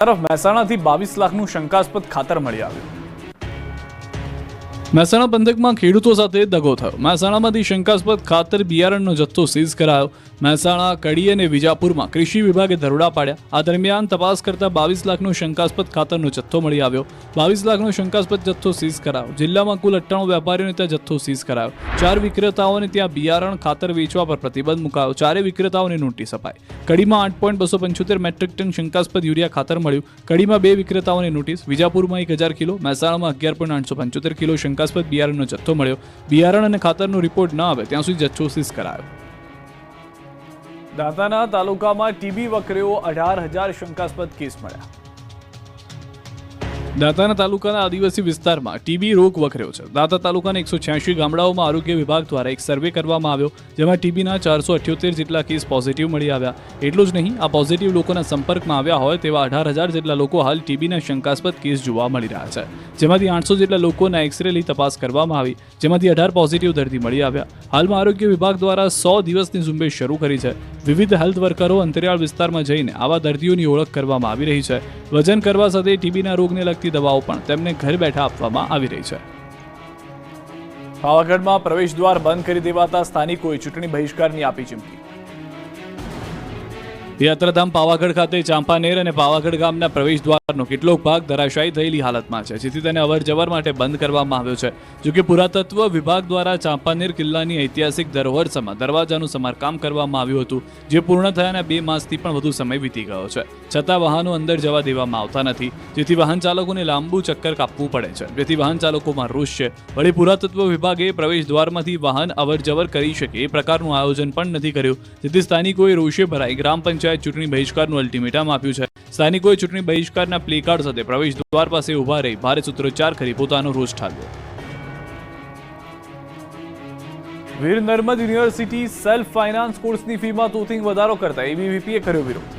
તરફ મહેસાણાથી 22 લાખનું શંકાસ્પદ ખાતર મળી આવ્યું। મહેસાણા પંથકમાં ખેડૂતો સાથે દગો થયો। મહેસાણામાંથી શંકાસ્પદ ખાતર બિયારણનો જથ્થો સીઝ કરાયો। મહેસાણા, કડી અને વિજાપુરમાં કૃષિ વિભાગે દરોડા પાડ્યા। આ દરમિયાન તપાસ કરતા 22 લાખનો શંકાસ્પદ ખાતરનો જથ્થો મળી આવ્યો। 22 લાખનો શંકાસ્પદ જથ્થો સીઝ કરાયો। જિલ્લામાં કુલ 98 વેપારીઓને ત્યાં જથ્થો સીઝ કરાયો। 4 વિક્રેતાઓને ત્યાં બિયારણ ખાતર વેચવા પર પ્રતિબંધ મુકાયો। 4 વિક્રેતાઓને નોટિસ અપાઈ। કડીમાં 8.275 મેટ્રિક ટન શંકાસ્પદ યુરિયા ખાતર મળ્યું। કડીમાં 2 વિક્રેતાઓને નોટિસ। વિજાપુરમાં 1000 કિલો, મહેસાણામાં 11.875 કિલો શંકાસ્પદ બિયારણનો જથ્થો મળ્યો। બિયારણ અને ખાતરનો રિપોર્ટ ન આવે ત્યાં સુધી જથ્થો સીઝ કરાયો। દાંતાના તાલુકામાં ટીબી વકર્યો, 18,000 શંકાસ્પદ કેસ મળ્યા। દાંતાના તાલુકાના આદિવાસી વિસ્તારમાં ટીબી રોગ વકર્યો છે। દાંતા તાલુકાના 186 ગામડાઓમાં આરોગ્ય વિભાગ દ્વારા એક સર્વે કરવામાં આવ્યો, જેમાં ટીબીના 478 જેટલા કેસ પોઝિટિવ મળી આવ્યા। એટલું જ નહીં, આ પોઝિટિવ લોકોના સંપર્કમાં આવ્યા હોય તેવા 18,000 જેટલા લોકો હાલ ટીબીના શંકાસ્પદ કેસ જોવા મળી રહ્યા છે, જેમાંથી 800 જેટલા લોકોના એક્સરે લઈ તપાસ કરવામાં આવી, જેમાંથી 18 પોઝિટિવ દર્દી મળી આવ્યા। હાલમાં આરોગ્ય વિભાગ દ્વારા 100 દિવસની ઝુંબેશ શરૂ કરી છે। વિવિધ હેલ્થ વર્કરો અંતરિયાળ વિસ્તારમાં જઈને આવા દર્દીઓની ઓળખ કરવામાં આવી રહી છે। વજન કરવા સાથે ટીબીના રોગને લગતી દવાઓ પણ તેમને ઘર બેઠા આપવામાં આવી રહી છે। પાવાગઢમાં પ્રવેશ દ્વાર બંધ કરી દેવાતા સ્થાનિકોએ ચૂંટણી બહિષ્કારની આપી ચીમકી। યાત્રાધામ પાવાગઢ ખાતે ચાંપાનેર અને પાવાગઢ ગામના પ્રવેશ દ્વારનો કેટલોક ભાગ ધરાશાયી થયેલી હાલતમાં છે, જેથી તેને અવરજવર માટે બંધ કરવામાં આવ્યો છે। જોકે પુરાતત્વ વિભાગ દ્વારા ચાંપાનેર કિલ્લાની ઐતિહાસિક ધરોહર સમા દરવાજાનું સમારકામ કરવામાં આવ્યું હતું, જે પૂર્ણ થયાના 2 માસથી પણ વધુ સમય વીતી ગયો છે, છતાં વાહનો અંદર જવા દેવામાં આવતા નથી, જેથી વાહન ચાલકોને લાંબુ ચક્કર કાપવું પડે છે, જેથી વાહન ચાલકોમાં રોષ છે। વળી પુરાતત્વ વિભાગે પ્રવેશ દ્વારમાંથી વાહન અવરજવર કરી શકે એ પ્રકારનું આયોજન પણ નથી કર્યું, જેથી સ્થાનિકોએ રોષે ભરાઈ ગ્રામ પંચાયત ચૂંટણી બહિષ્કારનું અલ્ટિમેટમ આપ્યું છે। સ્થાનિકોએ ચૂંટણી બહિષ્કારના પ્લેકાર્ડ સાથે પ્રવેશ દ્વાર પાસે ઉભા રહી ભારે સૂત્રોચ્ચાર કરી પોતાનો રોષ ઠાલવ્યો। Veer Narmad university self finance કોર્સની ફીમાં તોતિંગ વધારો કરતા એબીવીપીએ કર્યો વિરોધ।